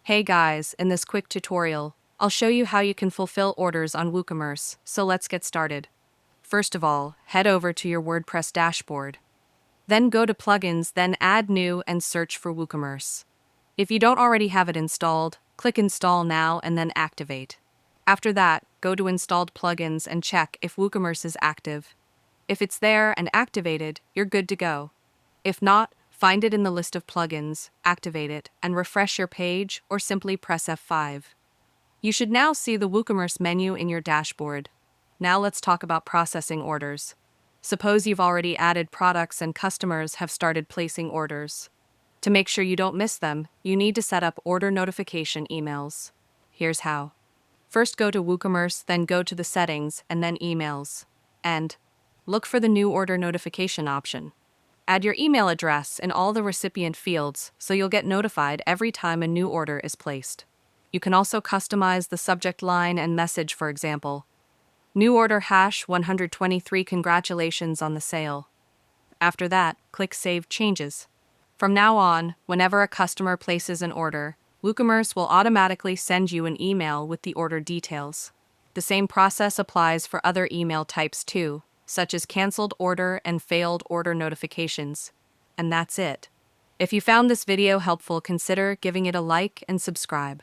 Hey guys, in this quick tutorial, I'll show you how you can fulfill orders on Woocommerce, so let's get started. First of all, head over to your WordPress dashboard. Then go to Plugins, then Add New and search for Woocommerce. If you don't already have it installed, click Install Now and then Activate. After that, go to Installed Plugins and check if Woocommerce is active. If it's there and activated, you're good to go. If not, find it in the list of plugins, activate it, and refresh your page or simply press F5. You should now see the Woocommerce menu in your dashboard. Now let's talk about processing orders. Suppose you've already added products and customers have started placing orders. To make sure you don't miss them, you need to set up order notification emails. Here's how. First go to Woocommerce, then go to the settings and then emails. And look for the new order notification option. Add your email address in all the recipient fields so you'll get notified every time a new order is placed. You can also customize the subject line and message, for example. New order hash 123, congratulations on the sale. After that, click Save Changes. From now on, whenever a customer places an order, Woocommerce will automatically send you an email with the order details. The same process applies for other email types too, such as canceled order and failed order notifications. And that's it. If you found this video helpful, consider giving it a like and subscribe.